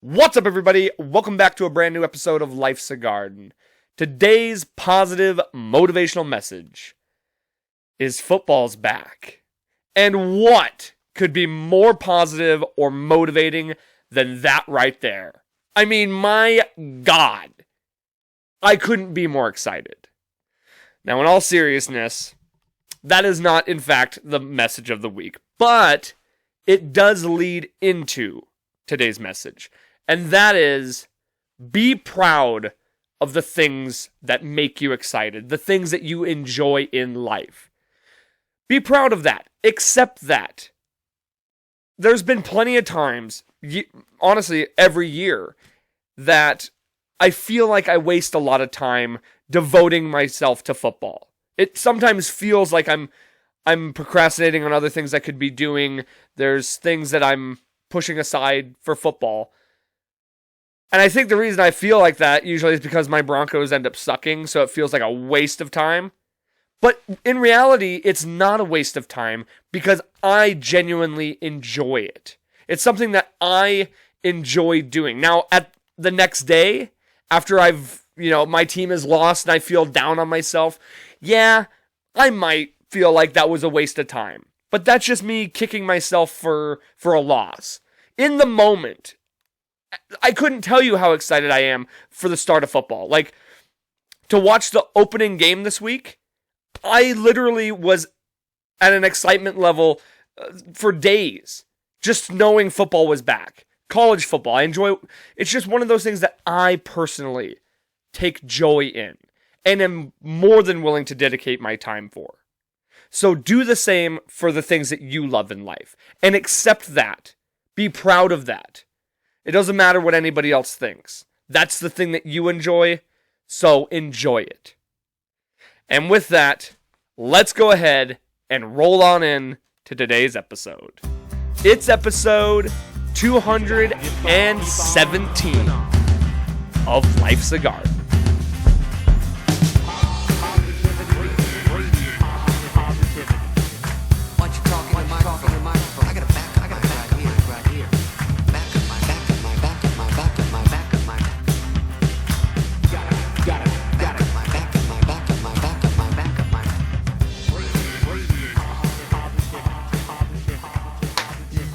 What's up, everybody? Welcome back to a brand new episode of Life's a Garden. Today's positive motivational message is football's back. And what could be more positive or motivating than that right there? I mean, my God, I couldn't be more excited. Now, in all seriousness, that is not, in fact, the message of the week, but it does lead into today's message. And that is, be proud of the things that make you excited, the things that you enjoy in life. Be proud of that. Accept that. There's been plenty of times, honestly, every year, that I feel like I waste a lot of time devoting myself to football. It sometimes feels like I'm procrastinating on other things I could be doing. There's things that I'm pushing aside for football. And I think the reason I feel like that usually is because my Broncos end up sucking, so it feels like a waste of time. But in reality, it's not a waste of time because I genuinely enjoy it. It's something that I enjoy doing. Now, at the next day, after my team is lost and I feel down on myself, yeah, I might feel like that was a waste of time. But that's just me kicking myself for a loss. In the moment, I couldn't tell you how excited I am for the start of football. Like, to watch the opening game this week, I literally was at an excitement level for days, just knowing football was back. College football, I enjoy. It's just one of those things that I personally take joy in and am more than willing to dedicate my time for. So do the same for the things that you love in life and accept that. Be proud of that. It doesn't matter what anybody else thinks. That's the thing that you enjoy, so enjoy it. And with that, let's go ahead and roll on in to today's episode. It's episode 217 of Life's a Garden.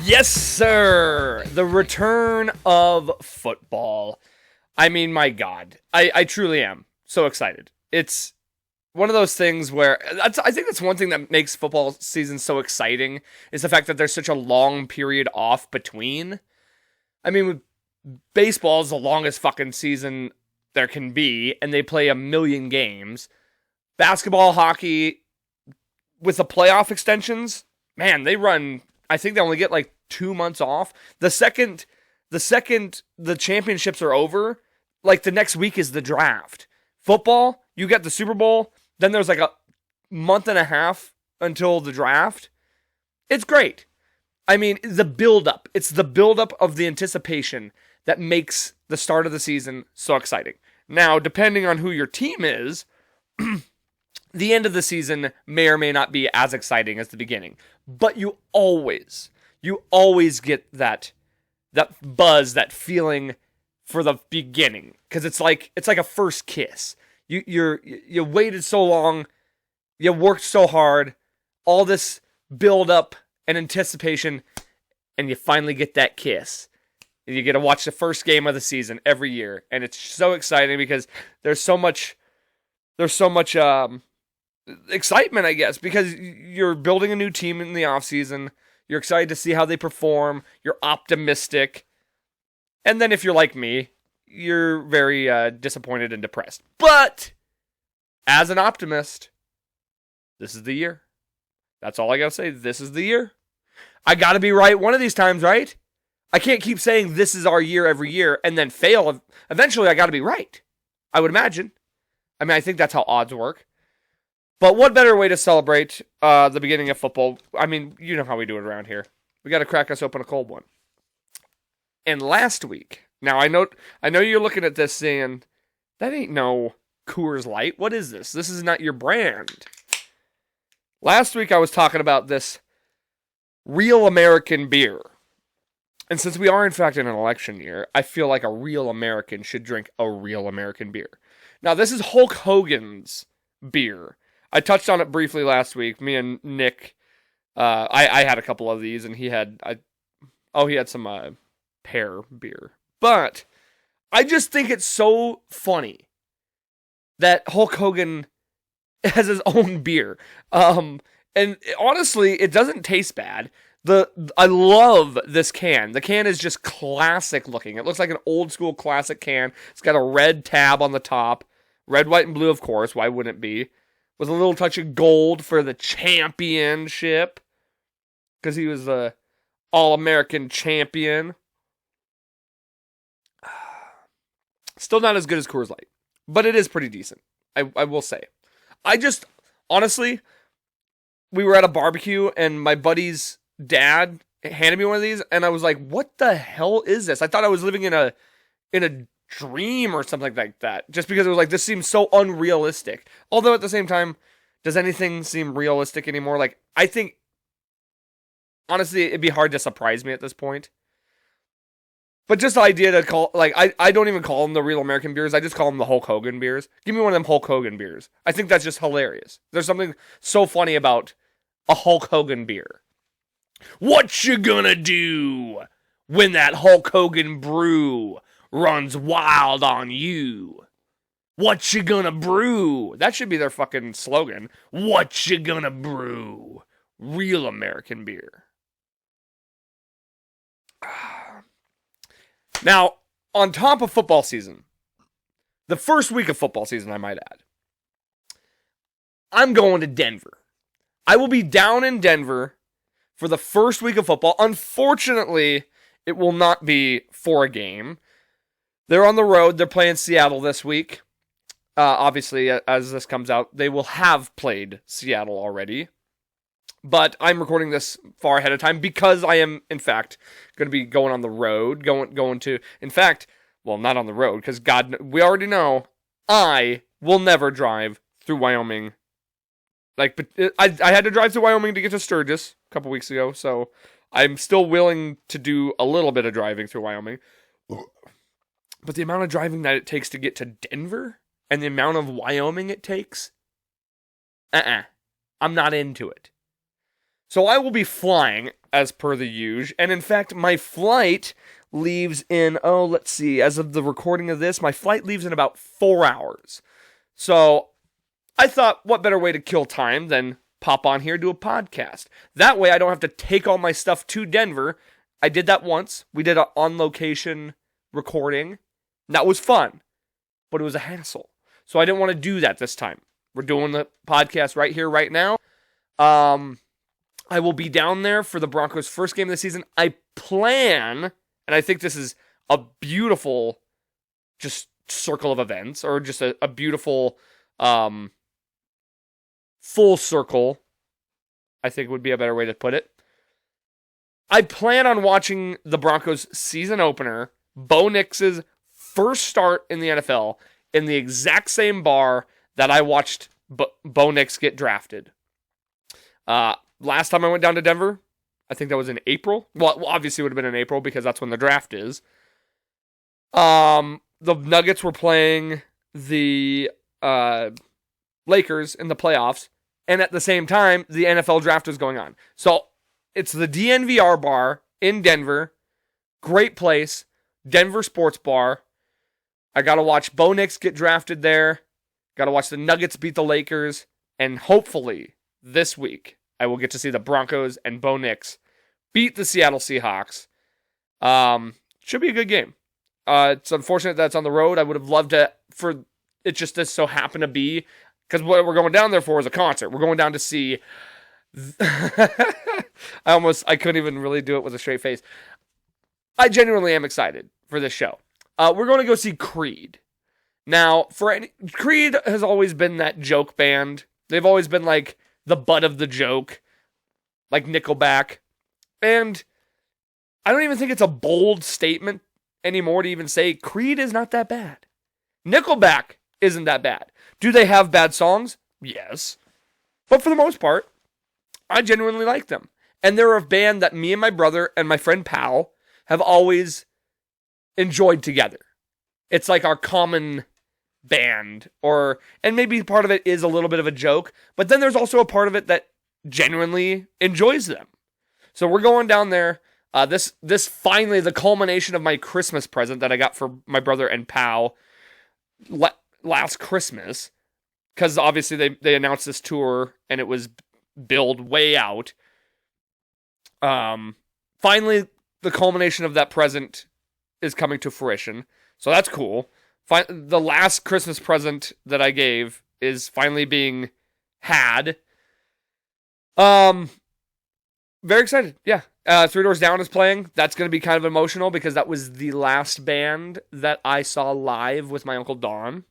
Yes, sir! The return of football. I mean, my God. I truly am so excited. It's one of those things where I think that's one thing that makes football season so exciting is the fact that there's such a long period off between. I mean, with baseball is the longest fucking season there can be, and they play 1 million games. Basketball, hockey, with the playoff extensions, man, they run. I think they only get like 2 months off. The second the championships are over, like the next week is the draft. Football, you get the Super Bowl, then there's like a month and a half until the draft. It's great. I mean, it's the build-up of the anticipation that makes the start of the season so exciting. Now, depending on who your team is, the end of the season may or may not be as exciting as the beginning. But you always get that buzz, that feeling for the beginning, because it's like a first kiss. You waited so long, you worked so hard, all this build up and anticipation, and you finally get that kiss. And you get to watch the first game of the season every year, and it's so exciting because there's so much excitement, I guess, because you're building a new team in the offseason. You're excited to see how they perform. You're optimistic. And then if you're like me, you're very disappointed and depressed. But as an optimist, this is the year. That's all I got to say. This is the year. I got to be right one of these times, right? I can't keep saying this is our year every year and then fail. Eventually, I got to be right, I would imagine. I mean, I think that's how odds work. But what better way to celebrate the beginning of football? I mean, you know how we do it around here. We got to crack us open a cold one. And last week, now I know you're looking at this saying, that ain't no Coors Light. What is this? This is not your brand. Last week I was talking about this real American beer. And since we are, in fact, in an election year, I feel like a real American should drink a real American beer. Now, this is Hulk Hogan's beer. I touched on it briefly last week. Me and Nick, I had a couple of these, and he had some pear beer. But I just think it's so funny that Hulk Hogan has his own beer. And honestly, it doesn't taste bad. I love this can. The can is just classic looking. It looks like an old school classic can. It's got a red tab on the top. Red, white, and blue, of course. Why wouldn't it be? With a little touch of gold for the championship. Because he was the All-American champion. Still not as good as Coors Light. But it is pretty decent. I will say. Honestly, we were at a barbecue and my buddy's dad handed me one of these and I was like, what the hell is this? I thought I was living in a dream or something like that. Just because it was like, this seems so unrealistic. Although at the same time, does anything seem realistic anymore? Like, I think, honestly, it'd be hard to surprise me at this point. But just the idea to call, like, I don't even call them the real American beers. I just call them the Hulk Hogan beers. Give me one of them Hulk Hogan beers. I think that's just hilarious. There's something so funny about a Hulk Hogan beer. What you gonna do when that Hulk Hogan brew runs wild on you? What you gonna brew? That should be their fucking slogan. What you gonna brew? Real American beer. Now, on top of football season, the first week of football season, I might add, I'm going to Denver. I will be down in Denver for the first week of football. Unfortunately, it will not be for a game. They're on the road. They're playing Seattle this week. Obviously, as this comes out, they will have played Seattle already. But I'm recording this far ahead of time because I am, in fact, going to be going on the road. Going to, in fact, well, not on the road because we already know I will never drive through Wyoming. Like, I had to drive through Wyoming to get to Sturgis a couple weeks ago, so I'm still willing to do a little bit of driving through Wyoming. But the amount of driving that it takes to get to Denver and the amount of Wyoming it takes, I'm not into it. So I will be flying, as per the usual, and in fact, my flight leaves in, let's see, as of the recording of this, my flight leaves in about 4 hours. So I thought, what better way to kill time than pop on here, do a podcast. That way I don't have to take all my stuff to Denver. I did that once. We did an on-location recording. That was fun, but it was a hassle. So I didn't want to do that this time. We're doing the podcast right here, right now. I will be down there for the Broncos' first game of the season. I plan, and I think this is a beautiful just circle of events, or just a beautiful full circle, I think would be a better way to put it. I plan on watching the Broncos' season opener, Bo Nix's first start in the NFL, in the exact same bar that I watched Bo Nix get drafted. Last time I went down to Denver, I think that was in April. Well, obviously it would have been in April because that's when the draft is. The Nuggets were playing the Lakers in the playoffs, and at the same time, the NFL draft was going on. So it's the DNVR bar in Denver. Great place. Denver Sports Bar. I got to watch Bo Nix get drafted there. Got to watch the Nuggets beat the Lakers. And hopefully, this week, I will get to see the Broncos and Bo Nix beat the Seattle Seahawks. Should be a good game. It's unfortunate that it's on the road. I would have loved for it just to so happen to be, because what we're going down there for is a concert. We're going down to see. I couldn't even really do it with a straight face. I genuinely am excited for this show. We're going to go see Creed. Now, Creed has always been that joke band. They've always been like the butt of the joke, like Nickelback. And I don't even think it's a bold statement anymore to even say Creed is not that bad. Nickelback isn't that bad. Do they have bad songs? Yes. But for the most part, I genuinely like them. And they're a band that me and my brother and my friend Pal have always enjoyed together. It's like our common band, and maybe part of it is a little bit of a joke, but then there's also a part of it that genuinely enjoys them. So we're going down there. This finally the culmination of my Christmas present that I got for my brother and pal last Christmas, because obviously they announced this tour and it was billed way out. Finally, the culmination of that present is coming to fruition, so that's cool. The last Christmas present that I gave is finally being had. Very excited. Yeah. Three Doors Down is playing. That's going to be kind of emotional because that was the last band that I saw live with my Uncle Don.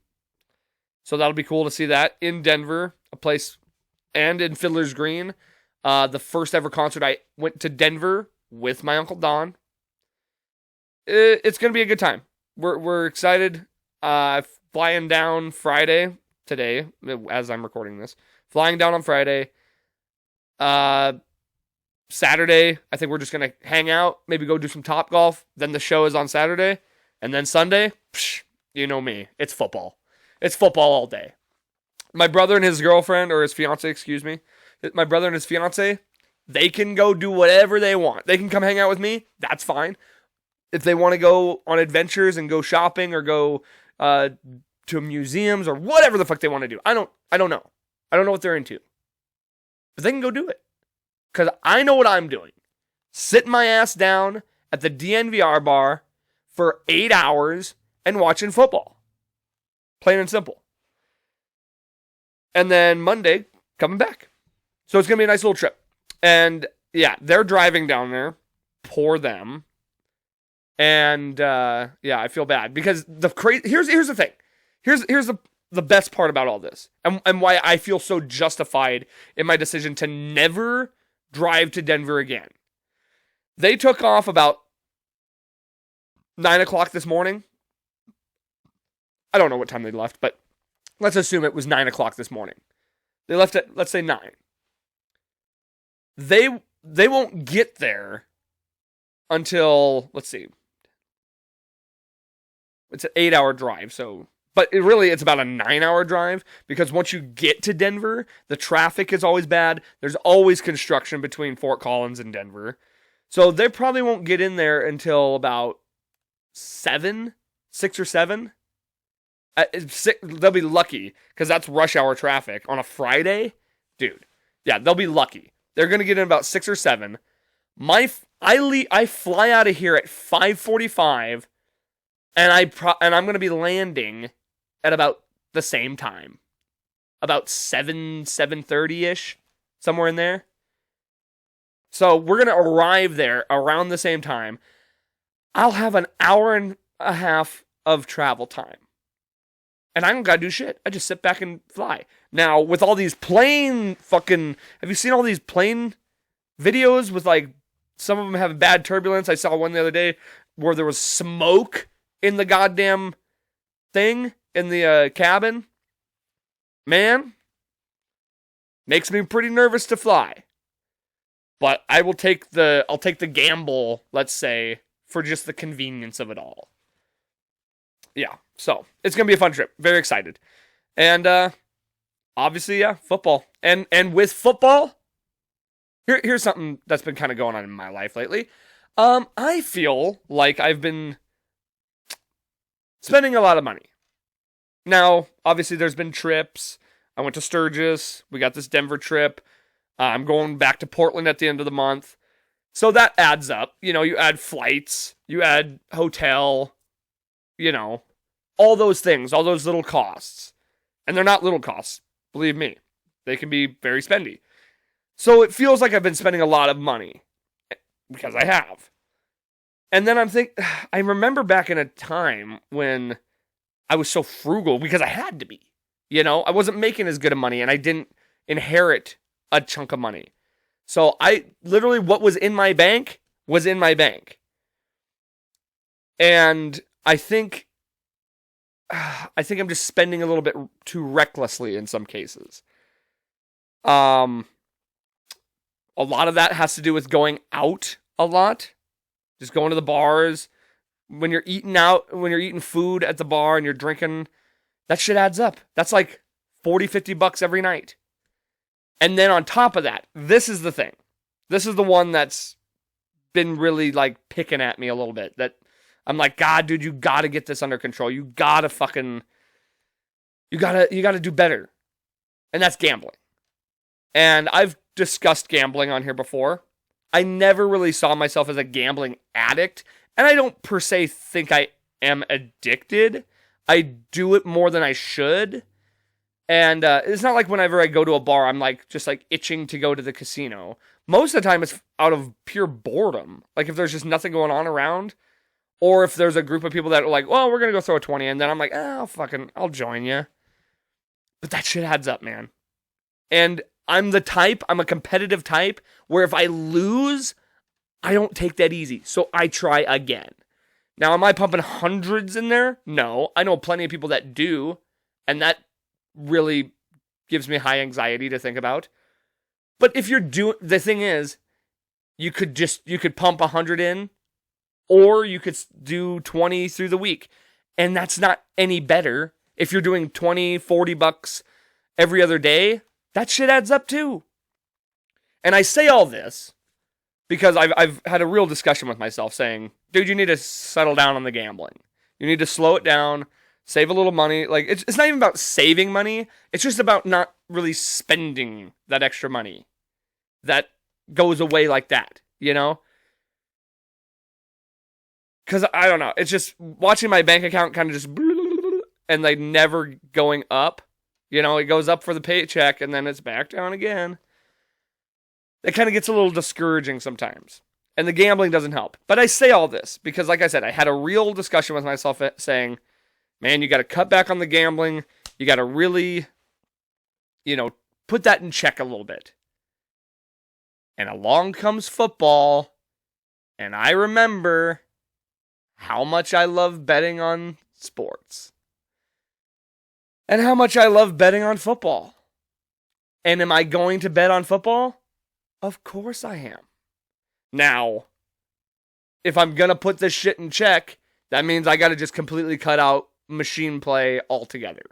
So that'll be cool to see that in Denver, a place, and in Fiddler's Green. The first ever concert I went to Denver with my Uncle Don. It's going to be a good time. We're excited. Flying down Friday today, as I'm recording this. Flying down on Friday. Saturday, I think we're just going to hang out, maybe go do some Top Golf. Then the show is on Saturday. And then Sunday, you know me. It's football. It's football all day. My brother and his girlfriend, or his fiance, excuse me. My brother and his fiance, they can go do whatever they want. They can come hang out with me. That's fine. If they want to go on adventures and go shopping or go to museums or whatever the fuck they want to do. I don't know. I don't know what they're into. But they can go do it. Because I know what I'm doing. Sitting my ass down at the DNVR bar for 8 hours and watching football. Plain and simple. And then Monday, coming back. So it's going to be a nice little trip. And yeah, they're driving down there. Poor them. And yeah, I feel bad. Because here's the thing. Here's the best part about all this. And why I feel so justified in my decision to never drive to Denver again. They took off about 9 o'clock this morning. I don't know what time they left, but let's assume it was 9 o'clock this morning. They left at, let's say, 9. They won't get there until, let's see. It's an 8-hour drive, so... But it's about a 9-hour drive, because once you get to Denver, the traffic is always bad. There's always construction between Fort Collins and Denver. So they probably won't get in there until about 6 or 7. They'll be lucky, because that's rush hour traffic on a Friday. Dude, yeah, they'll be lucky. They're going to get in about 6 or 7. I fly out of here at 5:45, and I'm going to be landing at about the same time. About 7:30-ish, somewhere in there. So we're going to arrive there around the same time. I'll have an hour and a half of travel time. And I don't got to do shit. I just sit back and fly. Now, with all these plane have you seen all these plane videos with, like, some of them have bad turbulence? I saw one the other day where there was smoke in the goddamn thing in the cabin. Man, makes me pretty nervous to fly. But I'll take the gamble, let's say, for just the convenience of it all. Yeah, so it's gonna be a fun trip. Very excited. And obviously, yeah, football. And with football, here's something that's been kind of going on in my life lately. I feel like I've been spending a lot of money. Now, obviously, there's been trips. I went to Sturgis. We got this Denver trip. I'm going back to Portland at the end of the month. So that adds up. You know, you add flights, you add hotel, you know, all those things, all those little costs. And they're not little costs, believe me. They can be very spendy. So it feels like I've been spending a lot of money, because I have. And then I remember back in a time when I was so frugal because I had to be. You know, I wasn't making as good of money, and I didn't inherit a chunk of money. So what was in my bank was in my bank. And I think I'm just spending a little bit too recklessly in some cases. A lot of that has to do with going out a lot. Just going to the bars. When you're eating out, when you're eating food at the bar and you're drinking, that shit adds up. That's like $40-$50 every night. And then on top of that, this is the thing. This is the one that's been really like picking at me a little bit. That I'm like, God, dude, you gotta get this under control. You gotta do better. And that's gambling. And I've discussed gambling on here before. I never really saw myself as a gambling addict. And I don't per se think I am addicted. I do it more than I should. And it's not like whenever I go to a bar, I'm like just like itching to go to the casino. Most of the time it's out of pure boredom. Like if there's just nothing going on around. Or if there's a group of people that are like, well, we're going to go throw a 20. And then I'm like, I'll join you. But that shit adds up, man. And I'm a competitive type, where if I lose, I don't take that easy. So I try again. Now, am I pumping hundreds in there? No. I know plenty of people that do. And that really gives me high anxiety to think about. But if you're the thing is, you could pump 100 in, or you could do 20 through the week. And that's not any better. If you're doing $20-$40 every other day, that shit adds up too. And I say all this because I've had a real discussion with myself saying, dude, you need to settle down on the gambling. You need to slow it down, save a little money. Like it's not even about saving money. It's just about not really spending that extra money that goes away like that, you know? Because I don't know. It's just watching my bank account kind of just and like never going up. You know, it goes up for the paycheck and then it's back down again. It kind of gets a little discouraging sometimes. And the gambling doesn't help. But I say all this because, like I said, I had a real discussion with myself saying, man, you got to cut back on the gambling. You got to really, put that in check a little bit. And along comes football. And I remember how much I love betting on sports. And how much I love betting on football. And am I going to bet on football? Of course I am. Now, if I'm going to put this shit in check, that means I got to just completely cut out machine play altogether.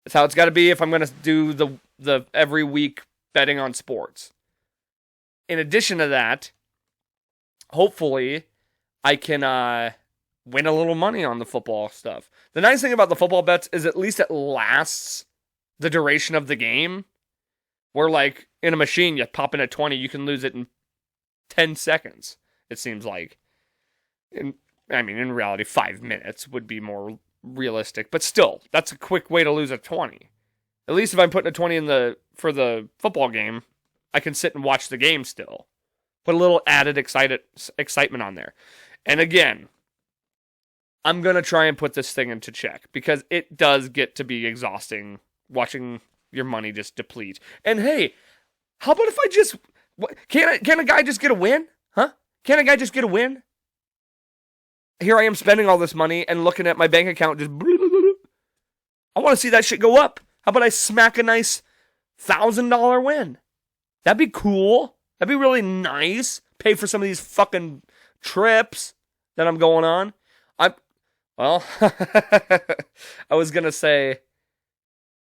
That's how it's got to be if I'm going to do the every week betting on sports. In addition to that, hopefully I can win a little money on the football stuff. The nice thing about the football bets is at least it lasts the duration of the game. Where like in a machine, you pop in a 20, you can lose it in 10 seconds, it seems like. In reality, 5 minutes would be more realistic. But still, that's a quick way to lose a 20. At least if I'm putting a 20 for the football game, I can sit and watch the game still. Put a little added excitement on there. And again, I'm going to try and put this thing into check because it does get to be exhausting watching your money just deplete. And hey, how about if I just... Can a guy just get a win? Huh? Can a guy just get a win? Here I am spending all this money and looking at my bank account just... I want to see that shit go up. How about I smack a nice $1,000 win? That'd be cool. That'd be really nice. Pay for some of these fucking trips that I'm going on. I was going to say,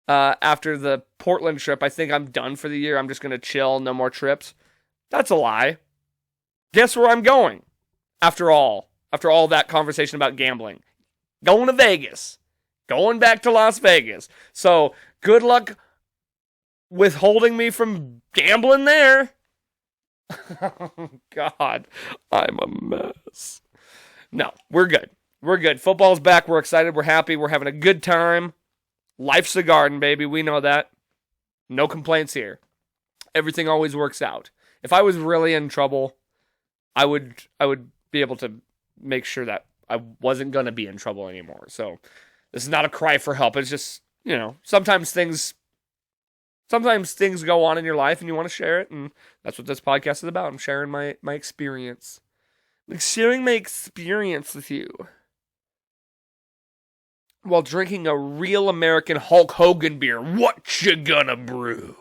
after the Portland trip, I think I'm done for the year. I'm just going to chill, no more trips. That's a lie. Guess where I'm going? After all that conversation about gambling. Going to Vegas. Going back to Las Vegas. So, good luck withholding me from gambling there. Oh, God. I'm a mess. No, we're good. We're good. Football's back. We're excited. We're happy. We're having a good time. Life's a garden, baby. We know that. No complaints here. Everything always works out. If I was really in trouble, I would be able to make sure that I wasn't going to be in trouble anymore. So this is not a cry for help. It's just, sometimes things go on in your life and you want to share it. And that's what this podcast is about. I'm sharing my experience. I'm sharing my experience with you. While drinking a real American Hulk Hogan beer. Whatcha gonna brew?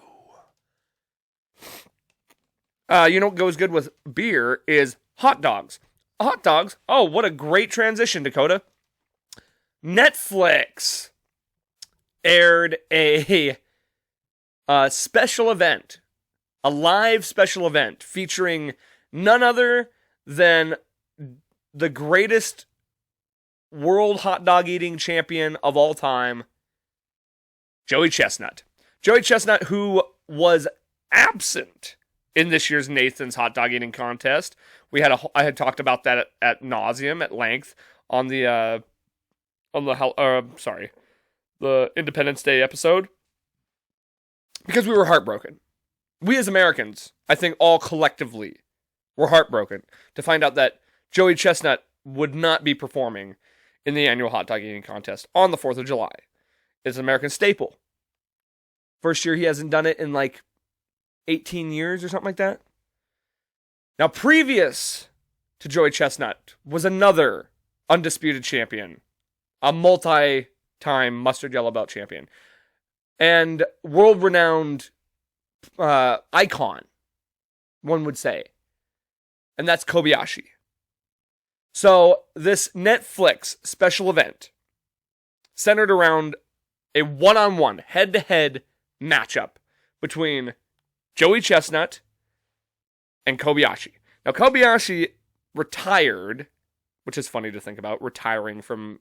What goes good with beer is hot dogs. hot dogs. Oh, what a great transition, Dakota. Netflix aired a special event, a live special event featuring none other than the greatest world hot dog eating champion of all time, Joey Chestnut. Joey Chestnut, who was absent in this year's Nathan's hot dog eating contest. I had talked about that at nauseum, at length, on the Independence Day episode, because we were heartbroken. We as Americans, I think all collectively, were heartbroken to find out that Joey Chestnut would not be performing in the annual hot dog eating contest on the 4th of July. It's an American staple. First year he hasn't done it in like 18 years or something like that. Now, previous to Joey Chestnut was another undisputed champion, a multi-time mustard yellow belt champion, and world-renowned icon, one would say, and that's Kobayashi. So this Netflix special event centered around a one-on-one, head-to-head matchup between Joey Chestnut and Kobayashi. Now, Kobayashi retired, which is funny to think about, retiring from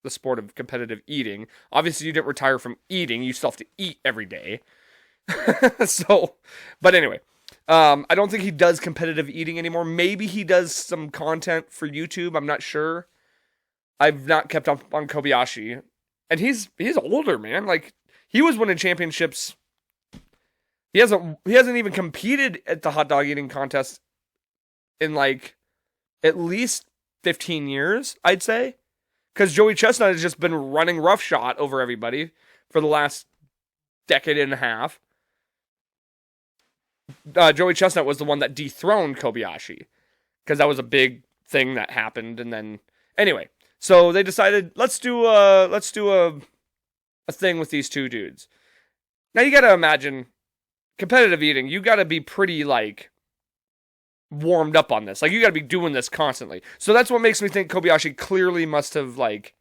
the sport of competitive eating. Obviously, you didn't retire from eating. You still have to eat every day. But anyway, I don't think he does competitive eating anymore. Maybe he does some content for YouTube. I'm not sure. I've not kept up on Kobayashi. And he's older, man. Like, he was winning championships. He hasn't even competed at the hot dog eating contest in like at least 15 years, I'd say. Because Joey Chestnut has just been running roughshod over everybody for the last decade and a half. Joey Chestnut was the one that dethroned Kobayashi, because that was a big thing that happened. And then anyway, so they decided let's do a thing with these two dudes. Now you got to imagine competitive eating. You got to be pretty like warmed up on this. Like, you got to be doing this constantly. So that's what makes me think Kobayashi clearly must have like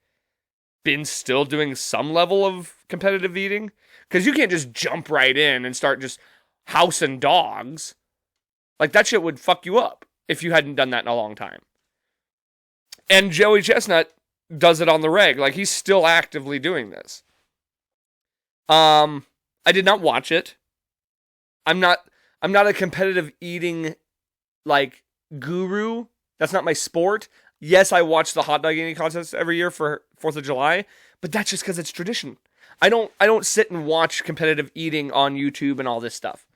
been still doing some level of competitive eating, because you can't just jump right in and start just housing dogs. Like, that shit would fuck you up if you hadn't done that in a long time. And Joey Chestnut does it on the reg. Like, he's still actively doing this. I did not watch it. I'm not a competitive eating like guru. That's not my sport. Yes, I watch the hot dog eating contest every year for 4th of July, but that's just because it's tradition. I don't sit and watch competitive eating on YouTube and all this stuff.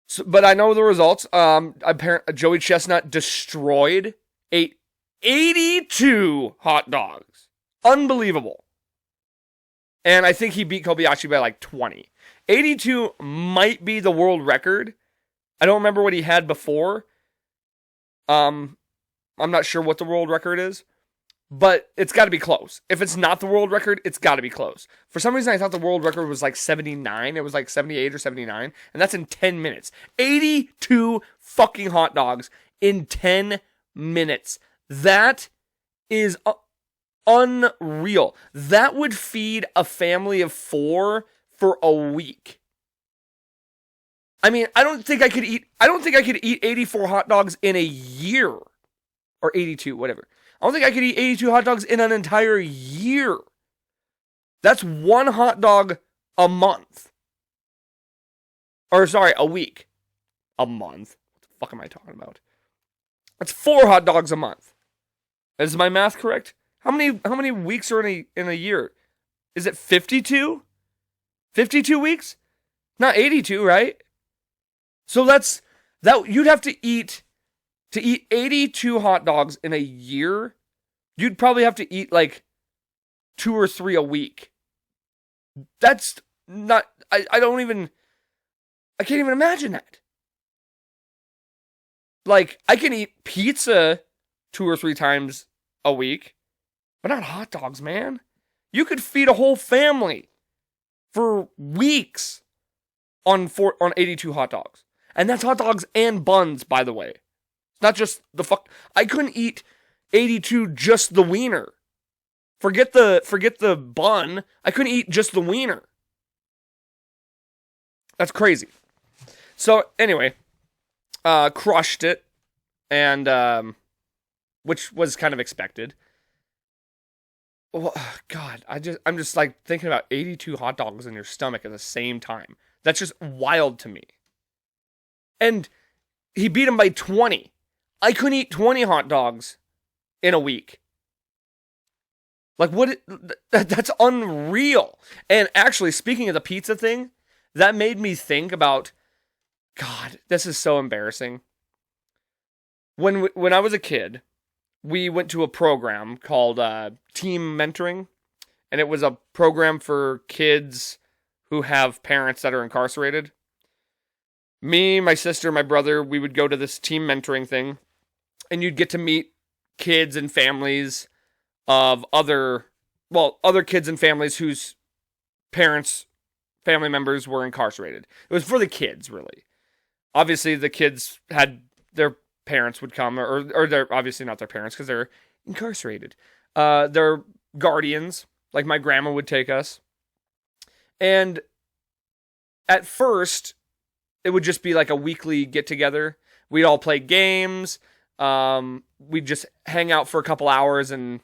So, but I know the results. Apparently, Joey Chestnut ate 82 hot dogs. Unbelievable. And I think he beat Kobayashi by like 20. 82 might be the world record. I don't remember what he had before. I'm not sure what the world record is, but it's got to be close. If it's not the world record, it's got to be close. For some reason, I thought the world record was like 79. It was like 78 or 79, and that's in 10 minutes. 82 fucking hot dogs in 10 minutes. That is unreal. That would feed a family of 4 for a week. I mean, I don't think I could eat 84 hot dogs in a year. Or 82, whatever. I don't think I could eat 82 hot dogs in an entire year. That's one hot dog a month. Or sorry, a week. A month. What the fuck am I talking about? That's 4 hot dogs a month. Is my math correct? How many weeks are in a year? Is it 52? 52 weeks? Not 82, right? So that you'd have to eat 82 hot dogs in a year. You'd probably have to eat like 2 or 3 a week. That's not, I can't even imagine that. Like, I can eat pizza 2 or 3 times a week, but not hot dogs, man. You could feed a whole family for weeks on 82 hot dogs. And that's hot dogs and buns, by the way. It's not just the fuck. I couldn't eat 82 just the wiener. Forget the bun. I couldn't eat just the wiener. That's crazy. So anyway, crushed it, and which was kind of expected. Oh, God, I'm just like thinking about 82 hot dogs in your stomach at the same time. That's just wild to me. And he beat him by 20. I couldn't eat 20 hot dogs in a week. Like, what? That's unreal. And actually, speaking of the pizza thing, that made me think about, God, this is so embarrassing. When I was a kid, we went to a program called Team Mentoring, and it was a program for kids who have parents that are incarcerated. Me, my sister, my brother, we would go to this team mentoring thing, and you'd get to meet kids and families of other kids and families whose family members were incarcerated. It was for the kids, really. Obviously, the kids had their parents would come, or they're obviously not their parents because they're incarcerated. Their guardians, like my grandma would take us. And at first, it would just be like a weekly get-together. We'd all play games. We'd just hang out for a couple hours and,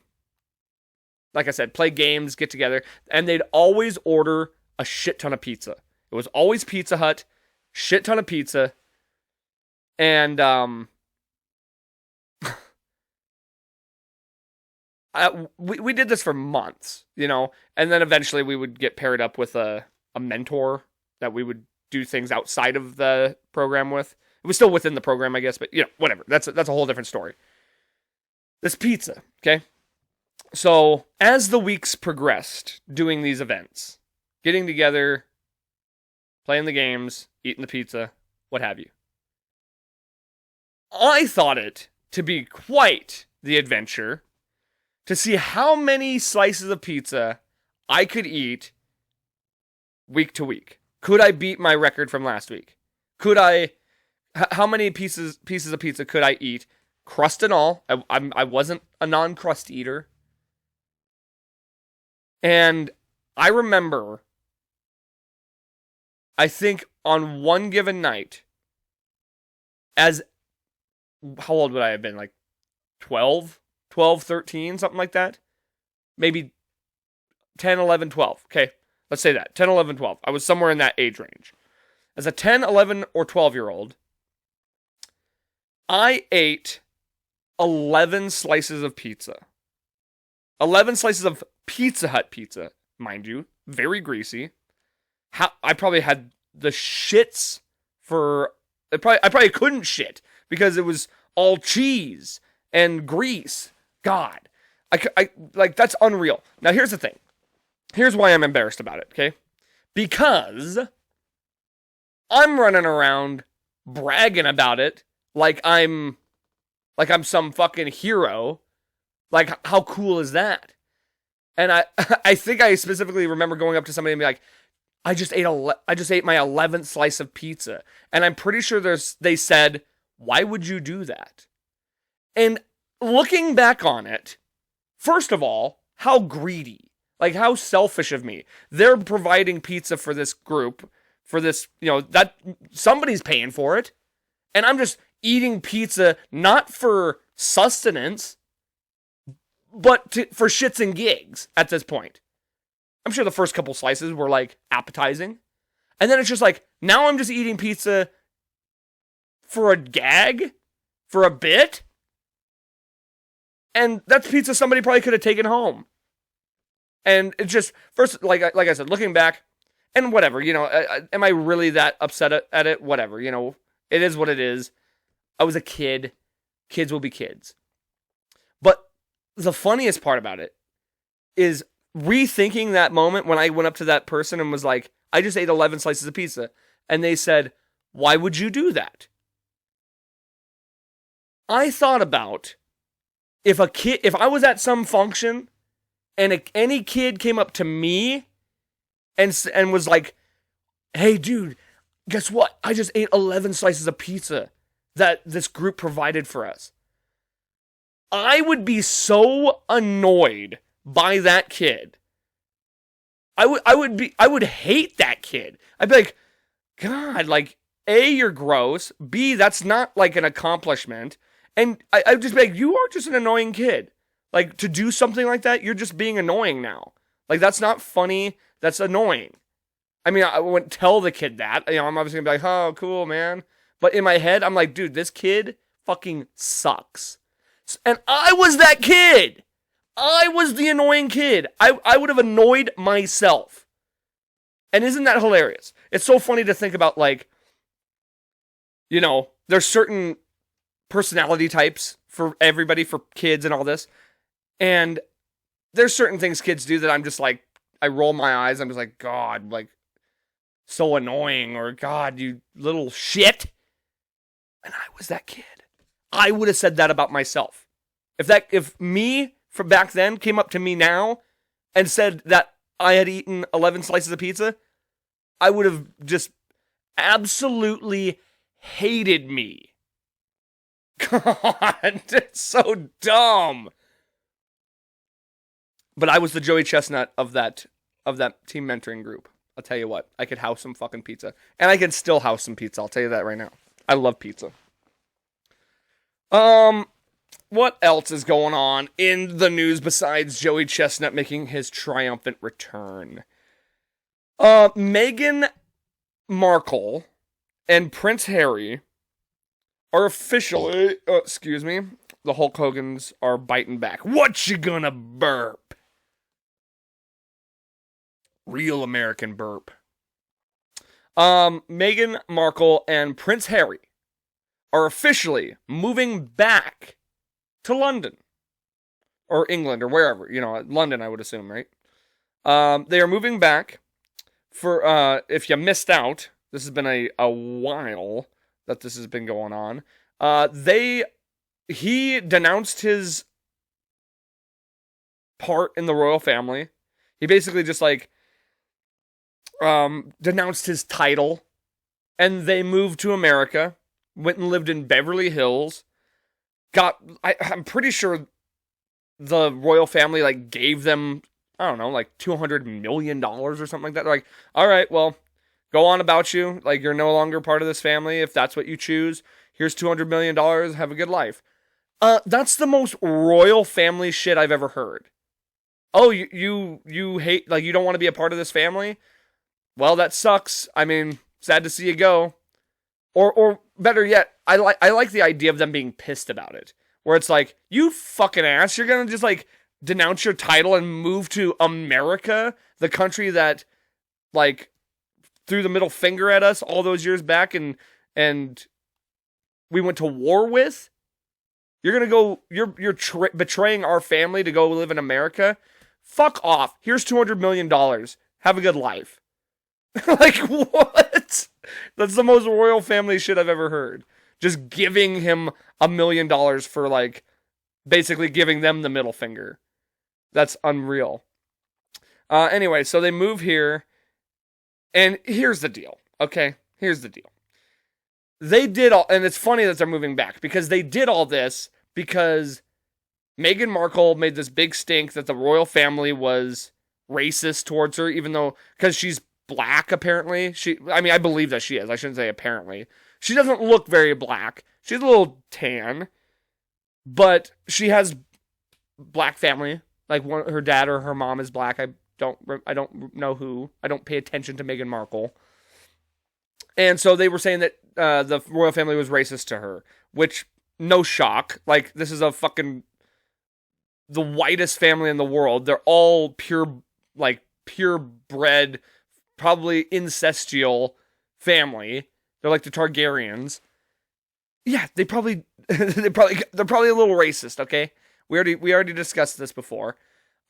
like I said, play games, get together. And they'd always order a shit ton of pizza. It was always Pizza Hut, shit ton of pizza. And we did this for months, you know, and then eventually we would get paired up with a mentor that we would do things outside of the program with. It was still within the program, I guess, but you know, whatever. That's a whole different story. This pizza, okay? So as the weeks progressed, doing these events, getting together, playing the games, eating the pizza, what have you, I thought it to be quite the adventure to see how many slices of pizza I could eat week to week. Could I beat my record from last week? How many pieces of pizza could I eat? Crust and all. I wasn't a non-crust eater. And I remember, I think on one given night, how old would I have been? Like 12, 13, something like that? Maybe 10, 11, 12. Okay, let's say that. 10, 11, 12. I was somewhere in that age range. As a 10, 11, or 12-year-old, I ate 11 slices of pizza. 11 slices of Pizza Hut pizza, mind you. Very greasy. I probably had the shits for... I probably couldn't shit because it was all cheese and grease. God. I like, that's unreal. Now, here's the thing. Here's why I'm embarrassed about it, okay? Because I'm running around bragging about it like I'm some fucking hero. Like, how cool is that? And I think I specifically remember going up to somebody and be like, I just ate my 11th slice of pizza. And I'm pretty sure they said, why would you do that? And looking back on it, first of all, how greedy. Like, how selfish of me. They're providing pizza for this group, for this, you know, that somebody's paying for it. And I'm just eating pizza not for sustenance, but for shits and gigs at this point. I'm sure the first couple slices were like appetizing. And then it's just like, now I'm just eating pizza for a gag, for a bit. And that's pizza somebody probably could have taken home. And it's just, first, like I said, looking back, and whatever, you know, am I really that upset at it? Whatever, you know, it is what it is. I was a kid. Kids will be kids. But the funniest part about it is rethinking that moment when I went up to that person and was like, I just ate 11 slices of pizza. And they said, why would you do that? I thought about if I was at some function and any kid came up to me and was like, hey dude, guess what? I just ate 11 slices of pizza. that this group provided for us. I would be so annoyed by that kid. I would hate that kid. I'd be like, God, like, A, you're gross. B, that's not like an accomplishment. And I'd just be like, you are just an annoying kid. Like, to do something like that, you're just being annoying now. Like, that's not funny. That's annoying. I mean, I wouldn't tell the kid that. You know, I'm obviously going to be like, oh, cool, man. But in my head, I'm like, dude, this kid fucking sucks. And I was that kid. I was the annoying kid. I would have annoyed myself. And isn't that hilarious? It's so funny to think about, like, you know, there's certain personality types for everybody, for kids and all this. And there's certain things kids do that I'm just like, I roll my eyes. I'm just like, God, like, so annoying. Or, God, you little shit. And I was that kid. I would have said that about myself. If me from back then came up to me now and said that I had eaten 11 slices of pizza, I would have just absolutely hated me. God, it's so dumb. But I was the Joey Chestnut of that team mentoring group. I'll tell you what, I could house some fucking pizza. And I can still house some pizza, I'll tell you that right now. I love pizza. What else is going on in the news besides Joey Chestnut making his triumphant return? Meghan Markle and Prince Harry are officially, the Hulk Hogans are biting back. What you gonna burp? Real American burp. Meghan Markle and Prince Harry are officially moving back to London. Or England, or wherever. You know, London, I would assume, right? They are moving back for, if you missed out, this has been a while that this has been going on. He denounced his part in the royal family. He basically just, like, denounced his title. And they moved to America. Went and lived in Beverly Hills. I'm pretty sure the royal family, like, gave them, I don't know, like $200 million or something like that. They're like, all right, well, go on about you. Like, you're no longer part of this family. If that's what you choose, here's $200 million. Have a good life. That's the most royal family shit I've ever heard. Oh, you hate, like, you don't want to be a part of this family? Well, that sucks. I mean, sad to see you go. Or better yet, I like the idea of them being pissed about it. Where it's like, you fucking ass, you're gonna just, like, denounce your title and move to America, the country that, like, threw the middle finger at us all those years back and we went to war with? You're gonna go, you're betraying our family to go live in America? Fuck off. Here's $200 million. Have a good life. Like, what? That's the most royal family shit I've ever heard. Just giving him $1 million for, like, basically giving them the middle finger. That's unreal. Anyway, so they move here. And here's the deal. Okay? Here's the deal. They did all, and it's funny that they're moving back, because they did all this because Meghan Markle made this big stink that the royal family was racist towards her, even though, because she's black, apparently. I believe that she is. I shouldn't say apparently. She doesn't look very black. She's a little tan, but she has black family. Like, her dad or her mom is black. I don't know who. I don't pay attention to Meghan Markle. And so they were saying that the royal family was racist to her, which, no shock. Like, this is the whitest family in the world. They're all purebred, probably incestual family. They're like the Targaryens. Yeah, they're probably a little racist, okay? We already discussed this before.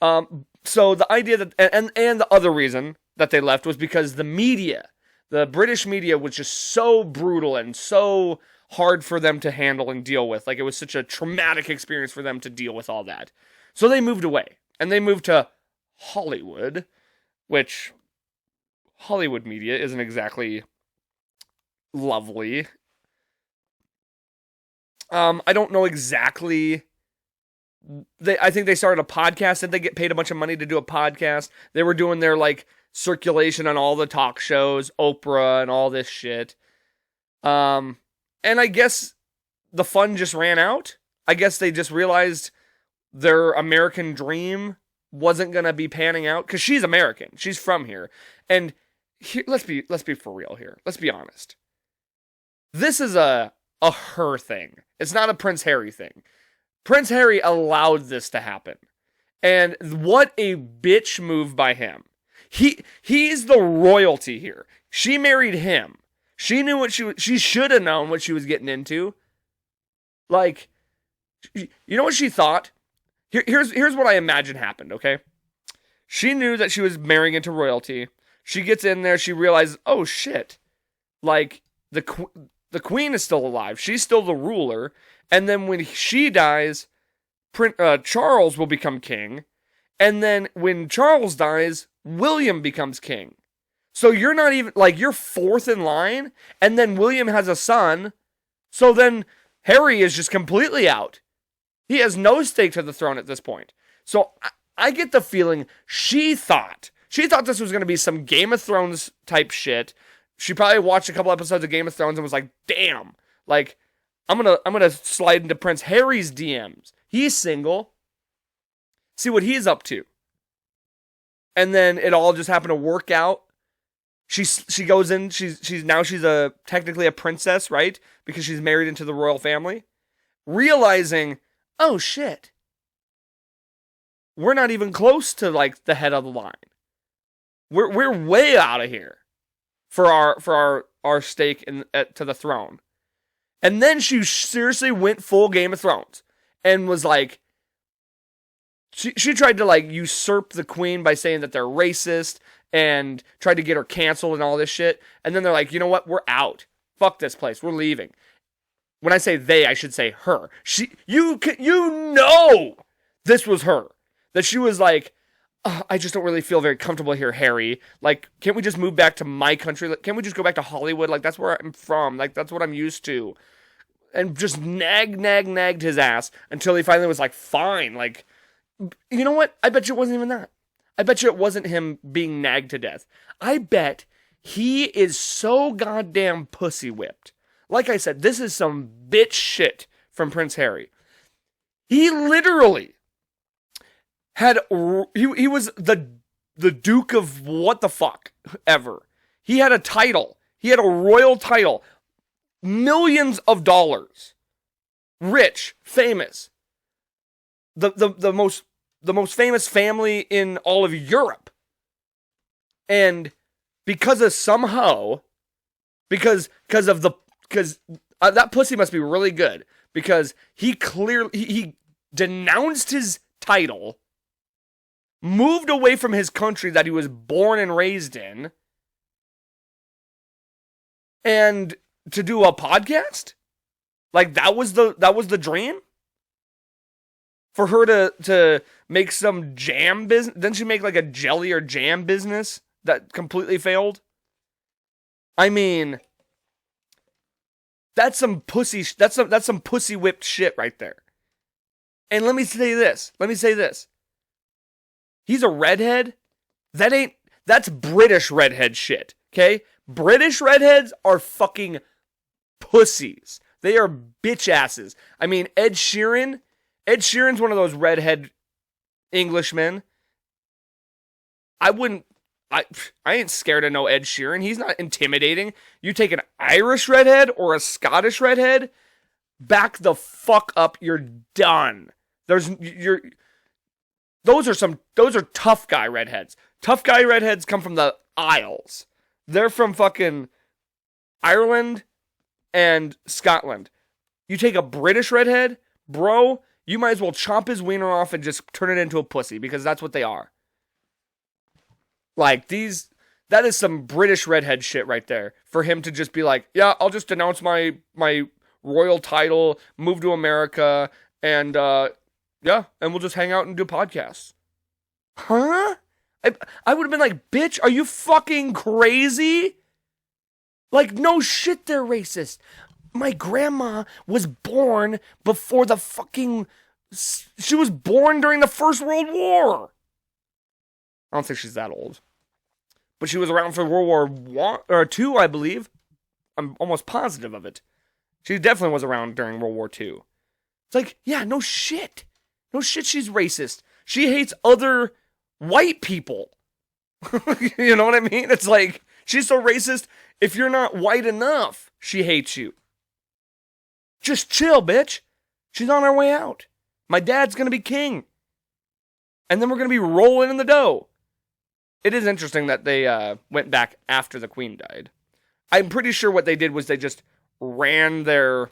So the idea that, and the other reason that they left was because the media, the British media, was just so brutal and so hard for them to handle and deal with. Like, it was such a traumatic experience for them to deal with all that. So they moved away, and they moved to Hollywood, which Hollywood media isn't exactly lovely. I don't know exactly. I think they started a podcast. Did they get paid a bunch of money to do a podcast? They were doing their like circulation on all the talk shows, Oprah, and all this shit. And I guess the fun just ran out. I guess they just realized their American dream wasn't gonna be panning out because she's American. She's from here, and let's be for real here. Let's be honest. This is a her thing. It's not a Prince Harry thing. Prince Harry allowed this to happen. And what a bitch move by him. He's the royalty here. She married him. She knew what she should have known what she was getting into. Like, you know what she thought? Here's what I imagine happened, okay? She knew that she was marrying into royalty. She gets in there, she realizes, oh shit. Like, the queen is still alive. She's still the ruler. And then when she dies, Charles will become king. And then when Charles dies, William becomes king. So you're not even, like, you're fourth in line. And then William has a son. So then Harry is just completely out. He has no stake to the throne at this point. So I get the feeling she thought this was going to be some Game of Thrones type shit. She probably watched a couple episodes of Game of Thrones and was like, damn, like, I'm gonna slide into Prince Harry's DMs. He's single. See what he's up to. And then it all just happened to work out. She goes in, she's technically a princess, right? Because she's married into the royal family. Realizing, oh shit. We're not even close to like the head of the line. We're way out of here for our stake to the throne. And then she seriously went full Game of Thrones and was like, she tried to like usurp the queen by saying that they're racist and tried to get her canceled and all this shit. And then they're like, you know what? We're out. Fuck this place. We're leaving. When I say they, I should say her. You know, this was her. That she was like, I just don't really feel very comfortable here, Harry. Like, can't we just move back to my country? Like, can't we just go back to Hollywood? Like, that's where I'm from. Like, that's what I'm used to. And just nagged his ass until he finally was like, fine. Like, you know what? I bet you it wasn't even that. I bet you it wasn't him being nagged to death. I bet he is so goddamn pussy whipped. Like I said, this is some bitch shit from Prince Harry. He literally had, he was the Duke of what the fuck ever. He had a title. He had a royal title. Millions of dollars. Rich, famous. The most famous family in all of Europe. And because that pussy must be really good, because he clearly he denounced his title, moved away from his country that he was born and raised in, and to do a podcast? Like that was the dream? For her to make some jam business? Didn't she make like a jelly or jam business that completely failed? I mean, that's some pussy whipped shit right there. And let me say this. He's a redhead. That's British redhead shit. Okay? British redheads are fucking pussies. They are bitch asses. I mean, Ed Sheeran's one of those redhead Englishmen. I ain't scared of no Ed Sheeran. He's not intimidating. You take an Irish redhead or a Scottish redhead, back the fuck up. You're done. Those are tough guy redheads. Tough guy redheads come from the Isles. They're from fucking Ireland and Scotland. You take a British redhead, bro, you might as well chomp his wiener off and just turn it into a pussy, because that's what they are. Like, that is some British redhead shit right there. For him to just be like, yeah, I'll just denounce my royal title, move to America, and yeah, and we'll just hang out and do podcasts. Huh? I would have been like, bitch, are you fucking crazy? Like, no shit, they're racist. my grandma was born before the fucking... She was born during the First World War. I don't think she's that old. But she was around for World War II, I believe. I'm almost positive of it. She definitely was around during World War II. It's like, yeah, no shit. No shit, she's racist. She hates other white people. You know what I mean? It's like, she's so racist, if you're not white enough, she hates you. Just chill, bitch. She's on her way out. My dad's gonna be king. And then we're gonna be rolling in the dough. It is interesting that they went back after the queen died. I'm pretty sure what they did was they just ran their...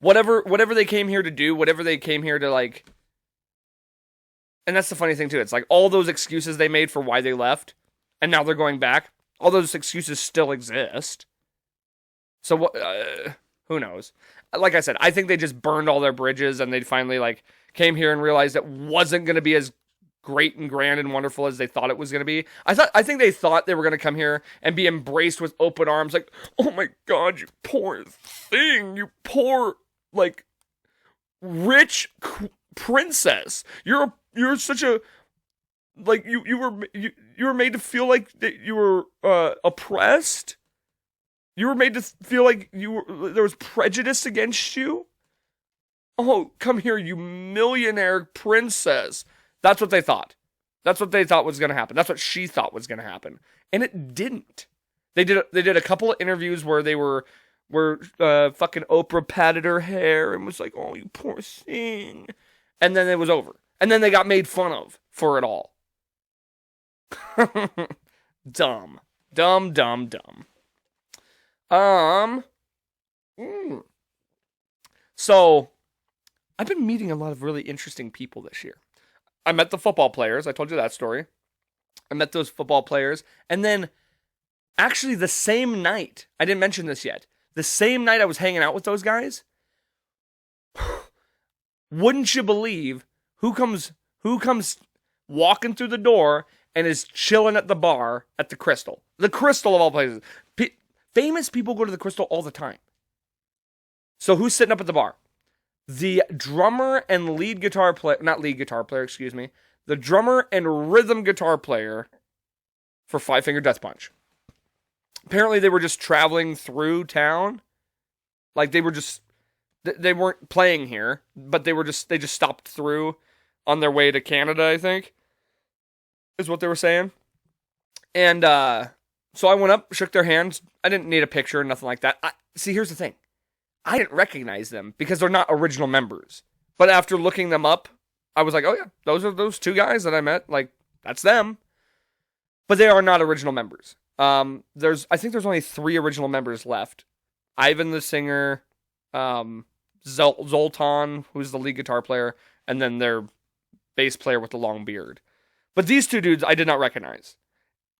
Whatever they came here to do, whatever they came here to, like... And that's the funny thing, too. It's like all those excuses they made for why they left, and now they're going back, all those excuses still exist. So, who knows? Like I said, I think they just burned all their bridges, and they finally, like, came here and realized it wasn't going to be as great and grand and wonderful as they thought it was going to be. I think they thought they were going to come here and be embraced with open arms, like, oh my god, you poor thing, you poor, like, rich princess. You're such a, like, you were made to feel like that you were oppressed. You were made to feel like there was prejudice against you. Oh, come here, you millionaire princess. That's what they thought. That's what they thought was going to happen. That's what she thought was going to happen. And it didn't. They did a couple of interviews where they were fucking Oprah patted her hair and was like, oh, you poor thing. And then it was over. And then they got made fun of for it all. Dumb. So, I've been meeting a lot of really interesting people this year. I met the football players. I told you that story. I met those football players. And then, actually, the same night, I didn't mention this yet, the same night I was hanging out with those guys, wouldn't you believe who comes walking through the door and is chilling at the bar at the Crystal? The Crystal of all places. Famous people go to the Crystal all the time. So who's sitting up at the bar? The drummer and the drummer and rhythm guitar player for Five Finger Death Punch. Apparently they were just traveling through town. Like they weren't playing here, but they just stopped through on their way to Canada, I think, is what they were saying. And so I went up, shook their hands. I didn't need a picture or nothing like that. See, here's the thing. I didn't recognize them because they're not original members. But after looking them up, I was like, oh yeah, those are those two guys that I met. Like, that's them. But they are not original members. I think there's only 3 original members left. Ivan the singer, Zoltan, who's the lead guitar player, and then their bass player with the long beard. But these 2 dudes I did not recognize.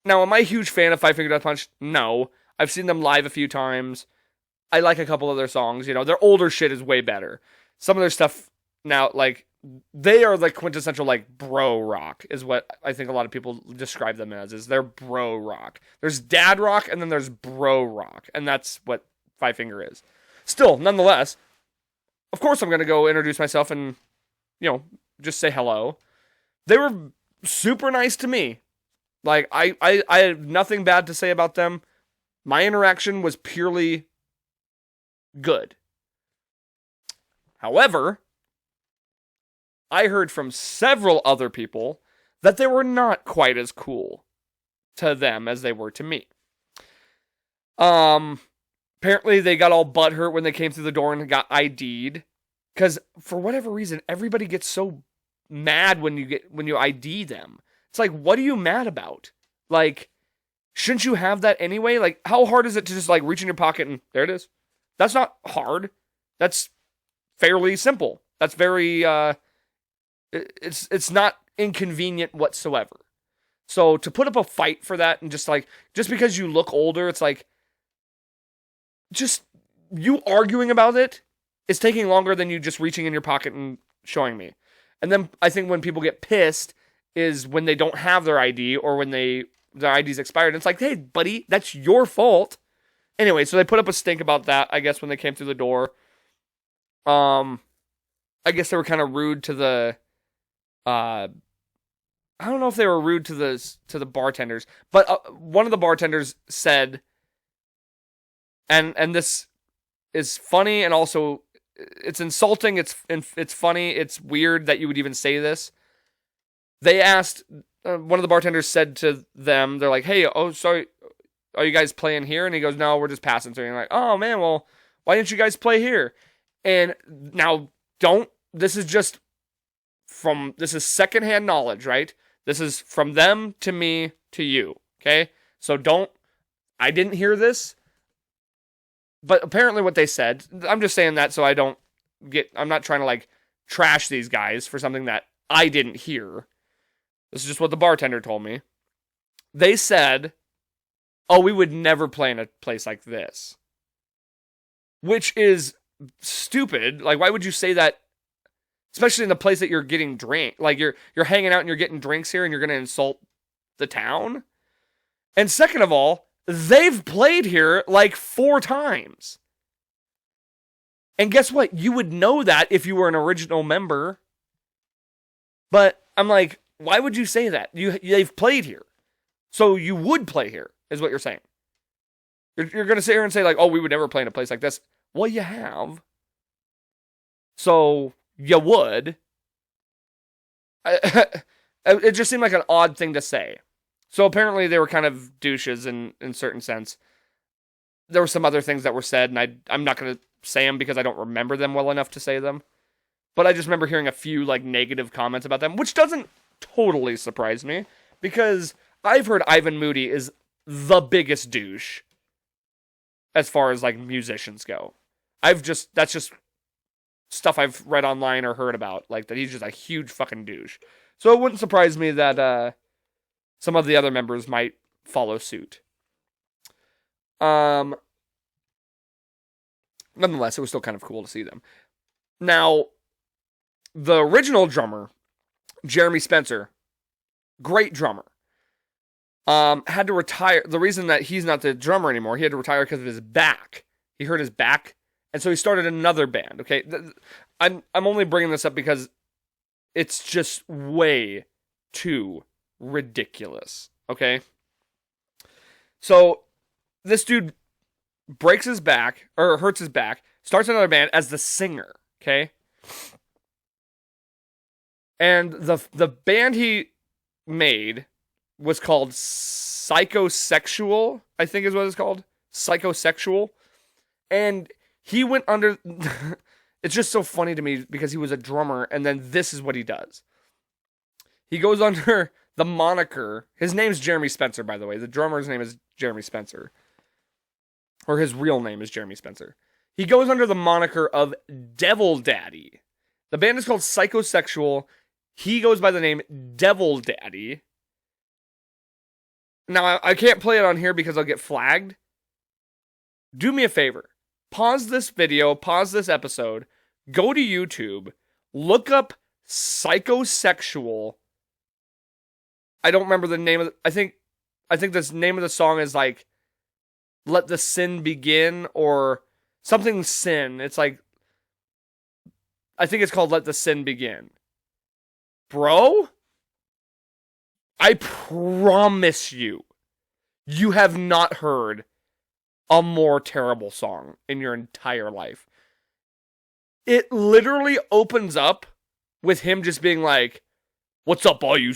Now, am I a huge fan of Five Finger Death Punch? No. I've seen them live a few times. I like a couple of their songs. You know, their older shit is way better. Some of their stuff now, like, they are like quintessential, like, bro rock, is what I think a lot of people describe them as, is they're bro rock. There's dad rock, and then there's bro rock, and that's what Five Finger is. Still, nonetheless, of course I'm going to go introduce myself and, you know, just say hello. They were super nice to me. Like, I have nothing bad to say about them. My interaction was purely good. However, I heard from several other people that they were not quite as cool to them as they were to me. Apparently they got all butthurt when they came through the door and got ID'd. Because for whatever reason, everybody gets so mad when you ID them. It's like, what are you mad about? Like, shouldn't you have that anyway? Like, how hard is it to just, like, reach in your pocket and there it is? That's not hard. That's fairly simple. That's very, it's not inconvenient whatsoever. So to put up a fight for that and just because you look older, it's like, just you arguing about it is taking longer than you just reaching in your pocket and showing me. And then I think when people get pissed is when they don't have their ID or when their ID's expired. It's like, hey, buddy, that's your fault. Anyway, so they put up a stink about that, I guess, when they came through the door. I guess they were kind of rude to the, I don't know if they were rude to the bartenders, but one of the bartenders said, and this is funny and also it's insulting. It's funny. It's weird that you would even say this. They asked, one of the bartenders said to them, they're like, "Hey, oh, sorry, are you guys playing here?" And he goes, "No, we're just passing through." And you're like, "Oh man, well, why didn't you guys play here?" And now, this is secondhand knowledge, right? This is from them to me to you, okay? So I didn't hear this, but apparently what they said, I'm just saying that so I'm not trying to like trash these guys for something that I didn't hear. This is just what the bartender told me. They said, "Oh, we would never play in a place like this." Which is stupid. Like, why would you say that? Especially in the place that you're getting drink. Like, you're hanging out and you're getting drinks here and you're going to insult the town? And second of all, they've played here like 4 times. And guess what? You would know that if you were an original member. But I'm like, why would you say that? They've played here. So you would play here, is what you're saying. You're going to sit here and say, like, "Oh, we would never play in a place like this." Well, you have. So you would. It just seemed like an odd thing to say. So apparently they were kind of douches in certain sense. There were some other things that were said, and I'm not going to say them because I don't remember them well enough to say them. But I just remember hearing a few like negative comments about them, which doesn't totally surprise me because I've heard Ivan Moody is the biggest douche as far as like musicians go. That's just stuff I've read online or heard about, like that he's just a huge fucking douche. So it wouldn't surprise me that some of the other members might follow suit. Nonetheless, it was still kind of cool to see them. Now, the original drummer, Jeremy Spencer, great drummer, had to retire. The reason that he's not the drummer anymore, he had to retire because of his back. He hurt his back, and so he started another band. Okay, I'm only bringing this up because it's just way too ridiculous. Okay, so this dude breaks his back or hurts his back, starts another band as the singer. Okay, and the band he made was called Psychosexual, I think is what it's called. Psychosexual. And he went under... It's just so funny to me because he was a drummer, and then this is what he does. He goes under the moniker... His name's Jeremy Spencer, by the way. The drummer's name is Jeremy Spencer. Or his real name is Jeremy Spencer. He goes under the moniker of Devil Daddy. The band is called Psychosexual. He goes by the name Devil Daddy. Now, I can't play it on here because I'll get flagged. Do me a favor. Pause this video, pause this episode, go to YouTube, look up Psychosexual. I don't remember the name of it. I think the name of the song is like Let the Sin Begin or something sin. It's like, I think it's called Let the Sin Begin. Bro? I promise you, you have not heard a more terrible song in your entire life. It literally opens up with him just being like, "What's up, all you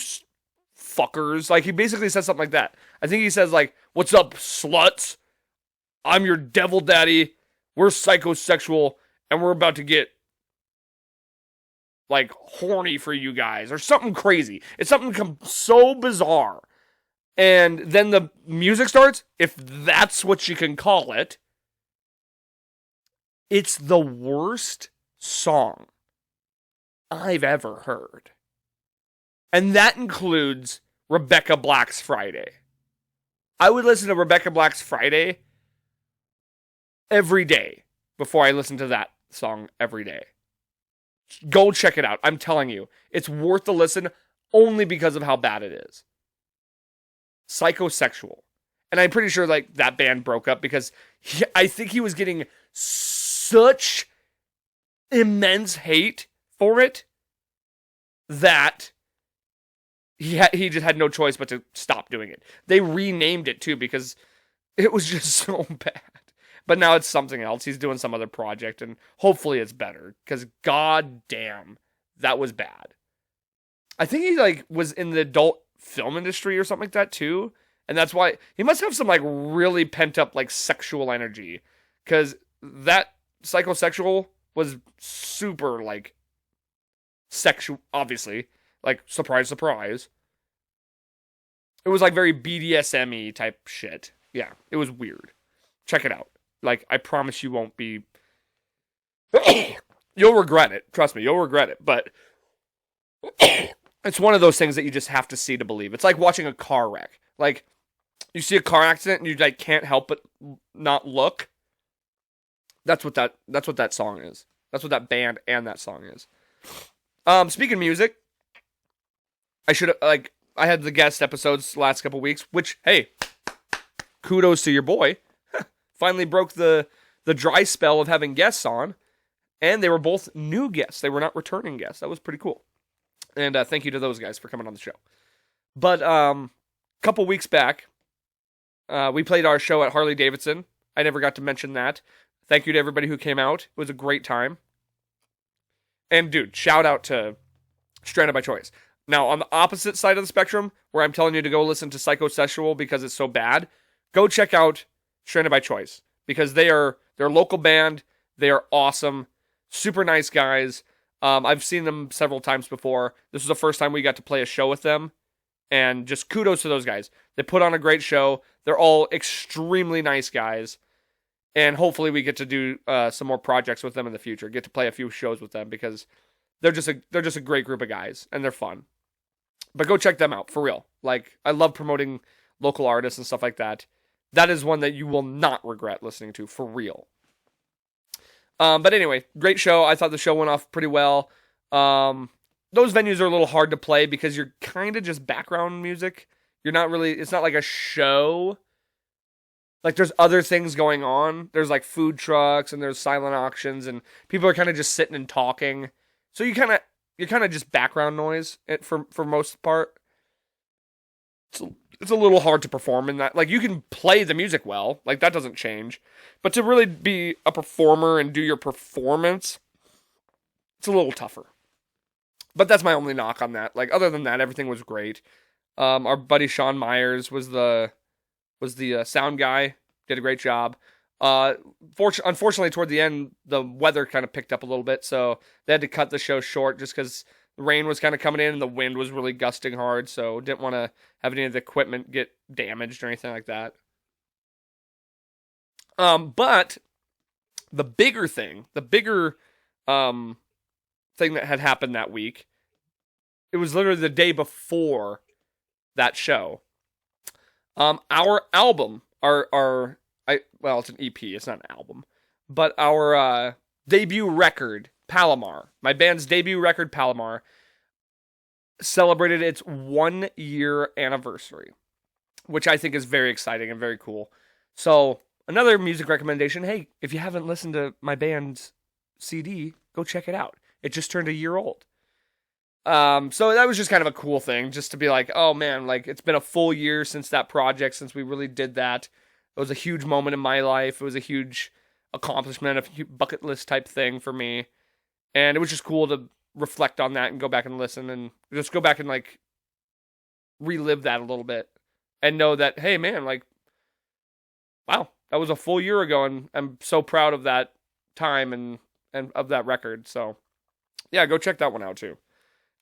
fuckers?" Like, he basically says something like that. I think he says, like, "What's up, sluts? I'm your devil daddy. We're psychosexual, and we're about to get, like, horny for you guys," or something crazy. It's something so bizarre. And then the music starts, if that's what you can call it. It's the worst song I've ever heard. And that includes Rebecca Black's Friday. I would listen to Rebecca Black's Friday every day before I listen to that song every day. Go check it out. I'm telling you, it's worth the listen only because of how bad it is. Psychosexual. And I'm pretty sure like that band broke up because I think he was getting such immense hate for it that he just had no choice but to stop doing it. They renamed it too because it was just so bad. But now it's something else. He's doing some other project and hopefully it's better because god damn, that was bad. I think he like was in the adult film industry or something like that too. And that's why he must have some like really pent up like sexual energy because that psychosexual was super like sexual, obviously. Like, surprise, surprise. It was like very BDSM-y type shit. Yeah, it was weird. Check it out. Like, I promise you won't be... You'll regret it. Trust me, you'll regret it. But it's one of those things that you just have to see to believe. It's like watching a car wreck. Like, you see a car accident and you like can't help but not look. That's what that song is. That's what that band and that song is. Speaking of music, I had the guest episodes the last couple weeks, which, hey, kudos to your boy. Finally broke the dry spell of having guests on, and they were both new guests. They were not returning guests. That was pretty cool. And thank you to those guys for coming on the show. But a couple weeks back, we played our show at Harley Davidson. I never got to mention that. Thank you to everybody who came out. It was a great time. And dude, shout out to Stranded by Choice. Now, on the opposite side of the spectrum, where I'm telling you to go listen to Psychosexual because it's so bad, go check out Stranded by Choice. Because they're a local band. They are awesome. Super nice guys. I've seen them several times before. This was the first time we got to play a show with them. And just kudos to those guys. They put on a great show. They're all extremely nice guys. And hopefully we get to do some more projects with them in the future. Get to play a few shows with them because they're just a great group of guys. And they're fun. But go check them out, for real. Like, I love promoting local artists and stuff like that. That is one that you will not regret listening to, for real. But anyway, great show. I thought the show went off pretty well. Those venues are a little hard to play because you're kind of just background music. You're not really, it's not like a show. Like, there's other things going on. There's, like, food trucks and there's silent auctions and people are kind of just sitting and talking. So you're kind of just background noise for most part. It's a little hard to perform in that. Like, you can play the music well. Like, that doesn't change. But to really be a performer and do your performance, it's a little tougher. But that's my only knock on that. Like, other than that, everything was great. Our buddy Sean Myers was the sound guy. Did a great job. Unfortunately, toward the end, the weather kind of picked up a little bit, so they had to cut the show short just because the rain was kind of coming in and the wind was really gusting hard, so didn't want to have any of the equipment get damaged or anything like that. But the bigger thing that had happened that week, it was literally the day before that show. Our album, it's an EP, it's not an album, but our debut record, Palomar, my band's debut record, Palomar, celebrated its 1 year anniversary, which I think is very exciting and very cool. So, another music recommendation, hey, if you haven't listened to my band's CD, go check it out. It just turned a year old. So that was just kind of a cool thing, just to be like, oh man, like, it's been a full year since that project, since we really did that. It was a huge moment in my life. It was a huge accomplishment, a huge bucket list type thing for me. And it was just cool to reflect on that and go back and listen and just go back and like relive that a little bit and know that, hey man, like, wow, that was a full year ago and I'm so proud of that time and of that record. So yeah, go check that one out too.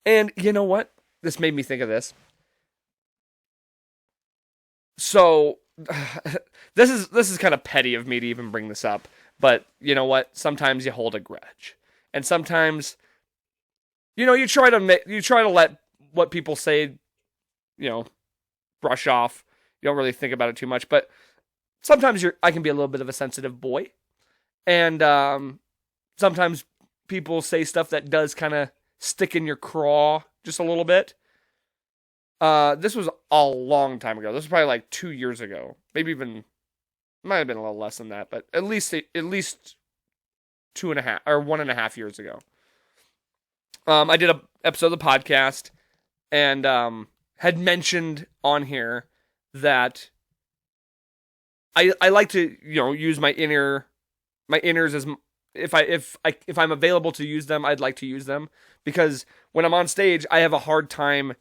And you know what? This made me think of this. So this is kind of petty of me to even bring this up, but you know what? Sometimes you hold a grudge, and sometimes, you know, you try to let what people say, you know, brush off. You don't really think about it too much, but sometimes I can be a little bit of a sensitive boy, and sometimes people say stuff that does kind of stick in your craw just a little bit. This was a long time ago. This was probably like 2 years ago. Maybe even, might have been a little less than that, but at least 2.5 or 1.5 years ago. I did a episode of the podcast and had mentioned on here that I like to, use my inners as if I'm available to use them, I'd like to use them, because when I'm on stage, I have a hard time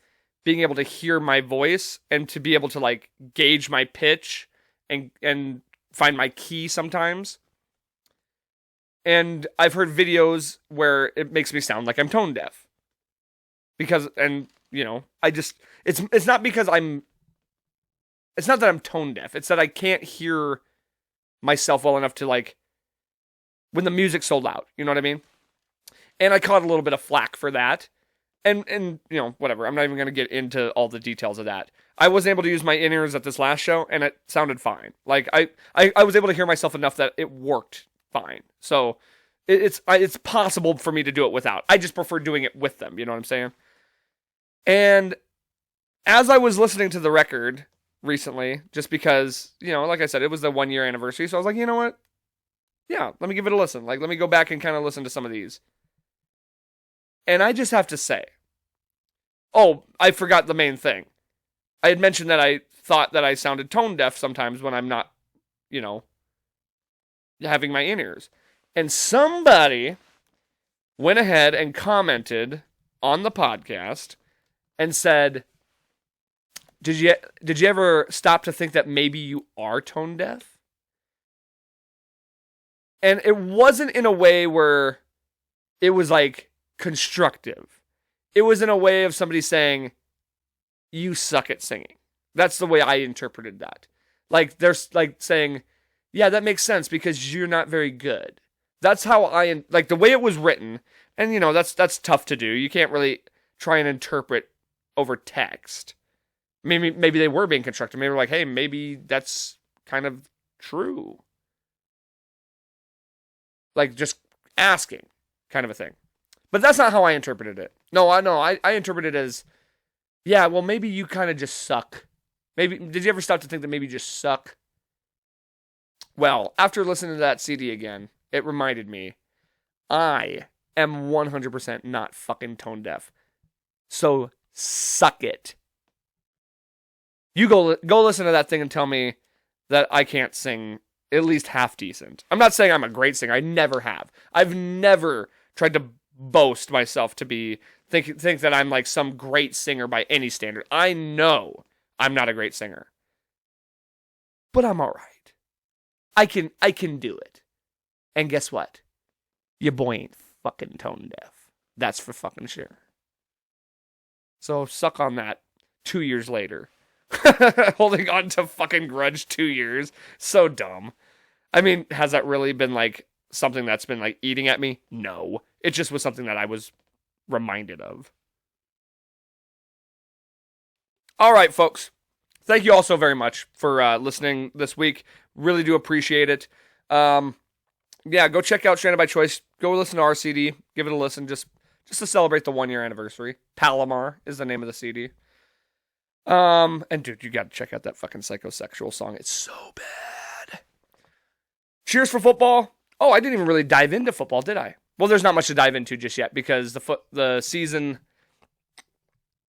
being able to hear my voice and to be able to like gauge my pitch and find my key sometimes. And I've heard videos where it makes me sound like I'm tone deaf. Because, and, I just, it's not because it's not that I'm tone deaf. It's that I can't hear myself well enough to like, when the music's so loud, you know what I mean? And I caught a little bit of flack for that. And whatever. I'm not even going to get into all the details of that. I wasn't able to use my in-ears at this last show, and it sounded fine. Like, I was able to hear myself enough that it worked fine. So, it's possible for me to do it without. I just prefer doing it with them, you know what I'm saying? And as I was listening to the record recently, just because, like I said, it was the 1 year anniversary, so I was like, you know what? Yeah, let me give it a listen. Like, let me go back and kind of listen to some of these. And I just have to say, I forgot the main thing. I had mentioned that I thought that I sounded tone deaf sometimes when I'm not, having my in-ears. And somebody went ahead and commented on the podcast and said, did you ever stop to think that maybe you are tone deaf? And it wasn't in a way where it was like constructive. It was in a way of somebody saying, you suck at singing. That's the way I interpreted that. Like, they're like saying, yeah, that makes sense because you're not very good. That's how like the way it was written. And that's tough to do. You can't really try and interpret over text. Maybe they were being constructive. Maybe they were like, hey, maybe that's kind of true. Like, just asking kind of a thing. But that's not how I interpreted it. No, I interpreted it as, yeah, well, maybe you kind of just suck. Maybe, did you ever stop to think that maybe you just suck? Well, after listening to that CD again, it reminded me, I am 100% not fucking tone deaf. So, suck it. You go listen to that thing and tell me that I can't sing at least half decent. I'm not saying I'm a great singer. I never have. I've never tried to boast myself to be think that I'm like some great singer by any standard. I know I'm not a great singer. But I'm all right. I can do it. And guess what? Your boy ain't fucking tone deaf. That's for fucking sure. So suck on that 2 years later. Holding on to fucking grudge 2 years. So dumb. I mean, has that really been like something that's been like eating at me? No. It just was something that I was reminded of. All right, folks. Thank you all so very much for listening this week. Really do appreciate it. Yeah, go check out Stranded by Choice. Go listen to our CD. Give it a listen just to celebrate the 1 year anniversary. Palomar is the name of the CD. And dude, you got to check out that fucking Psychosexual song. It's so bad. Cheers for football. Oh, I didn't even really dive into football, did I? Well, there's not much to dive into just yet because the season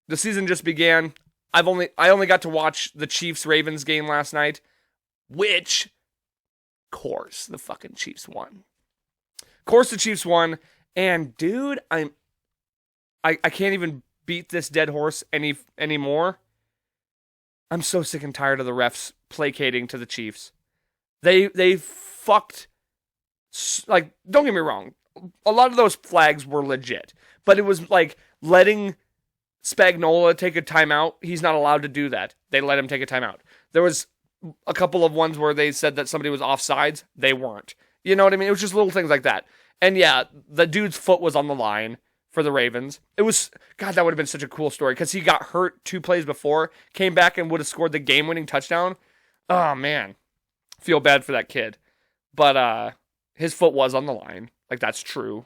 just began. I only got to watch the Chiefs-Ravens game last night, which, of course, the fucking Chiefs won. Of course, the Chiefs won, and dude, I can't even beat this dead horse anymore. I'm so sick and tired of the refs placating to the Chiefs. They fucked. Like, don't get me wrong, a lot of those flags were legit, but it was like letting Spagnuolo take a timeout. He's not allowed to do that. They let him take a timeout. There was a couple of ones where they said that somebody was offsides. They weren't. You know what I mean? It was just little things like that. And yeah, the dude's foot was on the line for the Ravens. It was, God, that would have been such a cool story because he got hurt 2 plays before, came back and would have scored the game-winning touchdown. Oh, man. Feel bad for that kid. But his foot was on the line. Like, that's true.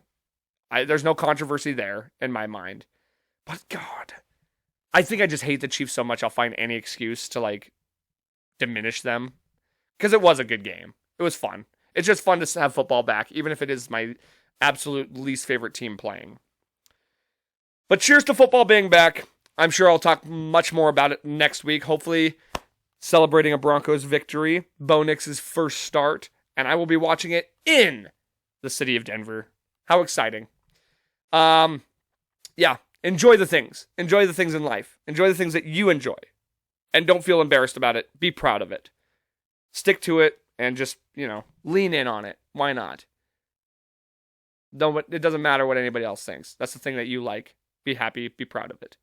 There's no controversy there in my mind. But God, I think I just hate the Chiefs so much I'll find any excuse to like diminish them. Because it was a good game. It was fun. It's just fun to have football back, even if it is my absolute least favorite team playing. But cheers to football being back. I'm sure I'll talk much more about it next week. Hopefully celebrating a Broncos victory, Bo Nix's first start, and I will be watching it in the city of Denver. How exciting. Yeah, enjoy the things. Enjoy the things in life. Enjoy the things that you enjoy. And don't feel embarrassed about it. Be proud of it. Stick to it and just, lean in on it. Why not? It doesn't matter what anybody else thinks. That's the thing that you like. Be happy. Be proud of it.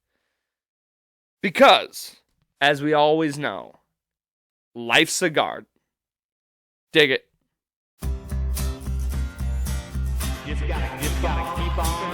Because, as we always know, life's a garden. Dig it. Just gotta keep on.